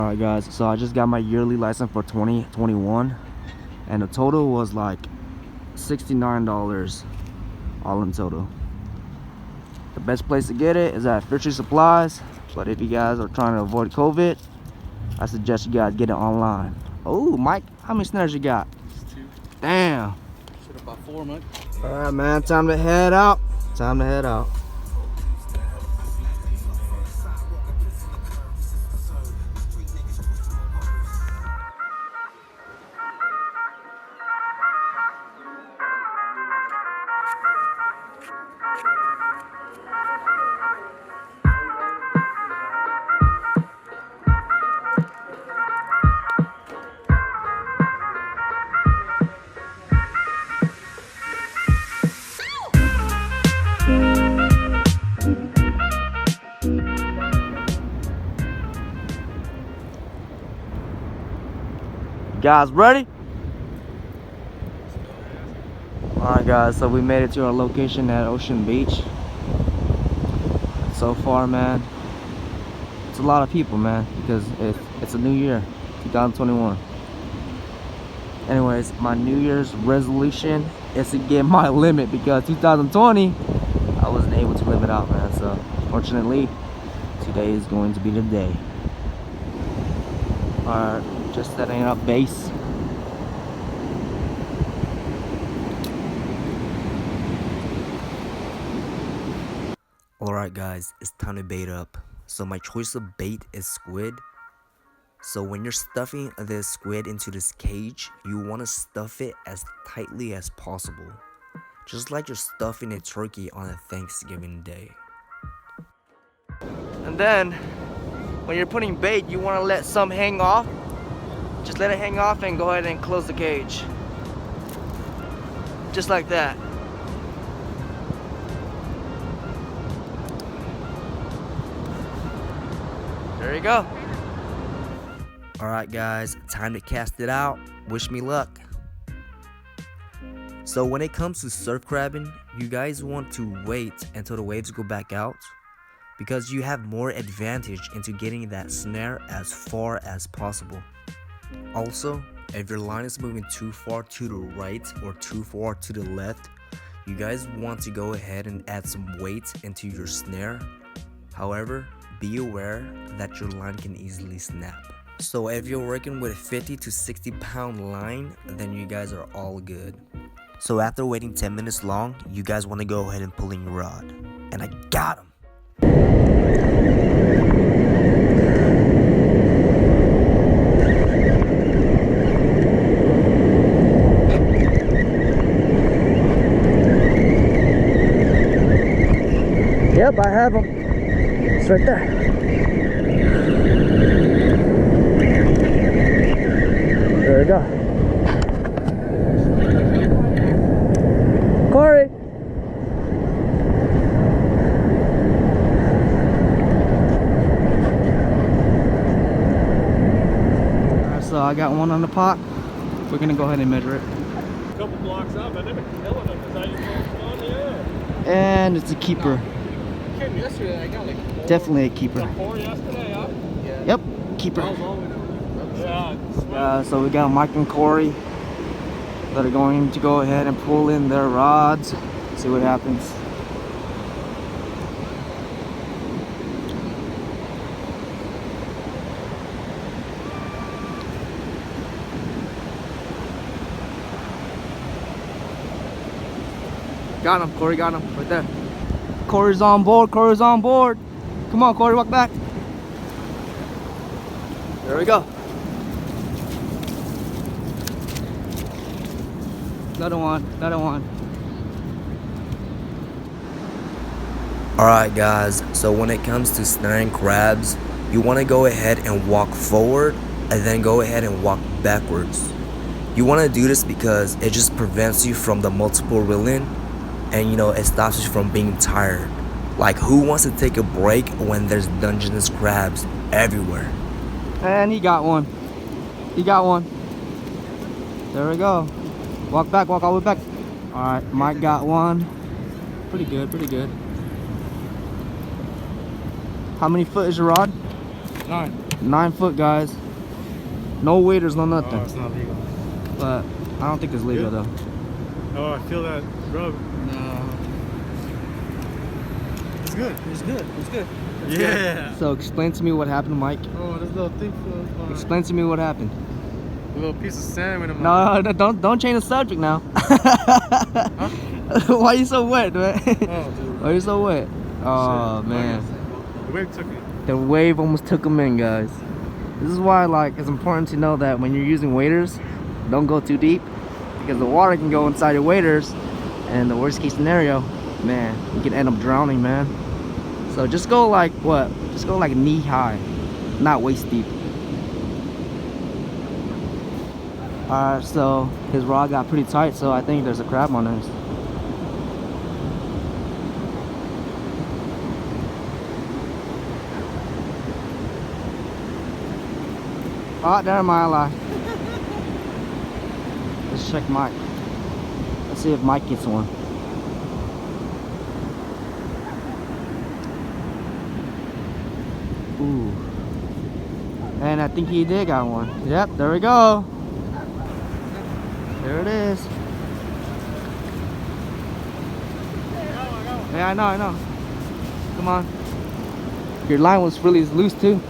Alright guys, so I just got my yearly license for 2021 and the total was like $69 all in total. The best place to get it is at Fishery Supplies, but if you guys are trying to avoid COVID, I suggest you guys get it online. Oh, Mike, how many snares you got? Just 2. Damn. Should have bought 4, Mike. Alright man, time to head out. Time to head out. Guys, ready? Alright guys, so we made it to our location at Ocean Beach. So far, man, it's a lot of people, man, because it's a new year, 2021. Anyways, my New Year's resolution is to get my limit, because 2020 I wasn't able to live it out, man. So fortunately, today is going to be the day. Alright, just setting up base. Alright guys, it's time to bait up. So my choice of bait is squid. So when you're stuffing this squid into this cage, you want to stuff it as tightly as possible, just like you're stuffing a turkey on a Thanksgiving day. And then when you're putting bait, you want to let some hang off. Just let it hang off and go ahead and close the cage. Just like that. There you go. Alright guys, time to cast it out. Wish me luck. So when it comes to surf crabbing, you guys want to wait until the waves go back out, because you have more advantage into getting that snare as far as possible. Also, if your line is moving too far to the right or too far to the left, you guys want to go ahead and add some weight into your snare. However, be aware that your line can easily snap. So if you're working with a 50 to 60 pound line, then you guys are all good. So after waiting 10 minutes long, you guys want to go ahead and pull in your rod. And I got him! Yep, I have him. It's right there. There we go. Corey. Alright, so I got one on the pot. We're gonna go ahead and measure it. A couple blocks up, and they've been killing them. Is that you on? Yeah. And it's a keeper. Came yesterday. I got like 4. Definitely a keeper. Got 4 yesterday, huh? Yeah. Yep, keeper. Yeah. So we got Mike and Corey that are going to go ahead and pull in their rods. See what happens. Got him, Corey got him right there. Corey's on board, Corey's on board. Come on, Corey, walk back. There we go. Another one, another one. Alright guys, so when it comes to snaring crabs, you want to go ahead and walk forward and then go ahead and walk backwards. You want to do this because it just prevents you from the multiple reeling, and it stops you from being tired. Like, who wants to take a break when there's Dungeness crabs everywhere? And he got one. He got one. There we go. Walk back, walk all the way back. Alright, Mike got one. Pretty good, pretty good. How many foot is your rod? 9. 9 foot, guys. No waders, no Oh, nothing. it's not legal. But I don't think it's legal Good? though. Oh, I feel that rub. No. It's good. It's good. It's good. Yeah. So explain to me what happened, Mike. Oh, this little thing feels Explain to me what happened. a little piece of sand in my No, don't change the subject now. Why are you so wet, man? Oh, dude. Why are you so wet? Oh, Shit. man. The wave took it. The wave almost took him in, guys. This is why, like, it's important to know that when you're using waders, don't go too deep, because the water can go inside your waders, and the worst case scenario, man, you can end up drowning, man. So just go like what? Just go like knee high, not waist deep. Alright, so his rod got pretty tight, so I think there's a crab on this. Oh, there my ally. Let's check Mike. Let's see if Mike gets one. Ooh. And I think he did got one. Yep, there we go. There it is. Yeah, I know. Come on. Your line was really loose too.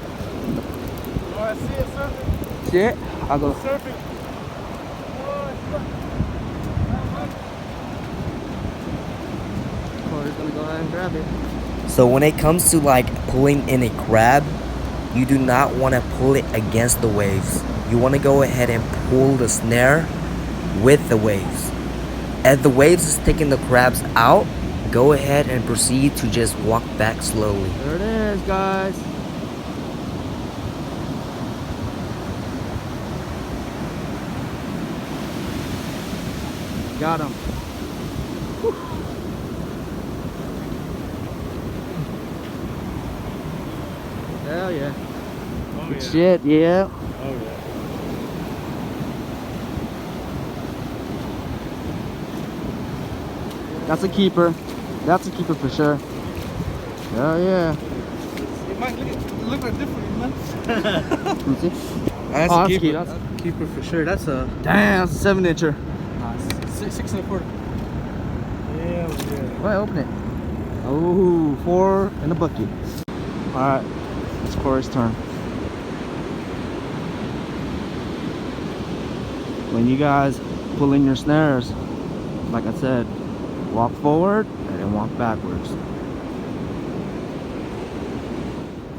Oh, I see it surfing. See it? I'll go. Surfing. Corey's gonna go ahead and grab it. So when it comes to like pulling in a crab, you do not want to pull it against the waves. You want to go ahead and pull the snare with the waves. As the waves is taking the crabs out, go ahead and proceed to just walk back slowly. There it is, guys. Got him. Whew. Hell yeah. Oh, Good yeah. shit, yeah. Oh, yeah. That's a keeper. That's a keeper for sure. Hell yeah. It might look like different, man. Let me see. That's Oh, a that's keeper. that's- That's a keeper for sure. That's a Damn, that's a 7-incher. 6 1/4. Yeah, yeah. Well, open it. Oh, 4 in the bucket. Alright, it's Corey's turn. When you guys pull in your snares, like I said, walk forward and then walk backwards.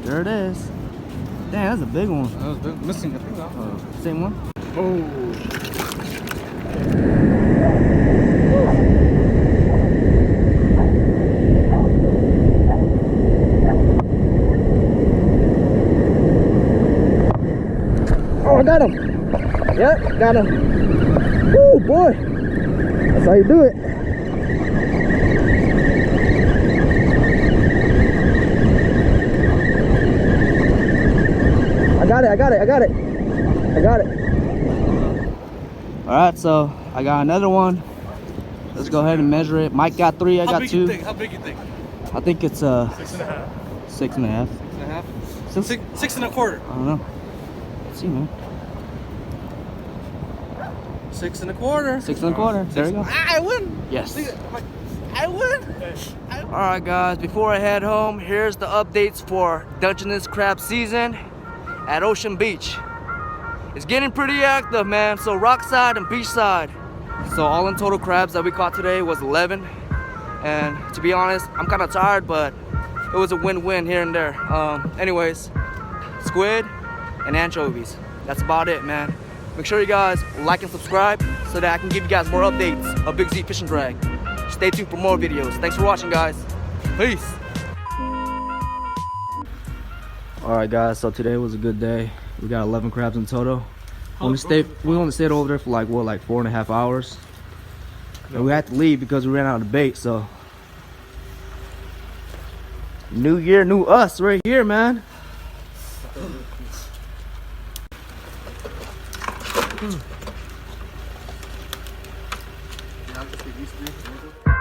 There it is. Damn, that's a big one. I was missing a thing now. Same one? Oh. Oh, I got him. Yep, got him. Woo, boy. That's how you do it. I got it. All right, so I got another one. Let's go ahead and measure it. Mike got 3, I got 2. How big you think? I think it's 6.5. 6.5. 6.5? Since 6 1/4. I don't know. Let's see, man. 6 1/4. 6 1/4. There you go. I win. Yes. I win. Alright guys, before I head home, here's the updates for Dungeness crab season at Ocean Beach. It's getting pretty active, man, so rockside and beachside. So all in total crabs that we caught today was 11. And to be honest, I'm kind of tired, but it was a win-win here and there. Anyways, squid and anchovies. That's about it, man. Make sure you guys like and subscribe so that I can give you guys more updates of Big Z Fishing Drag. Stay tuned for more videos. Thanks for watching, guys. Peace. Alright guys, so today was a good day. We got 11 crabs in total. We only stayed over there for like 4.5 hours. And we had to leave because we ran out of bait, so new year, new us right here, man. Yeah, I'll just get used to it.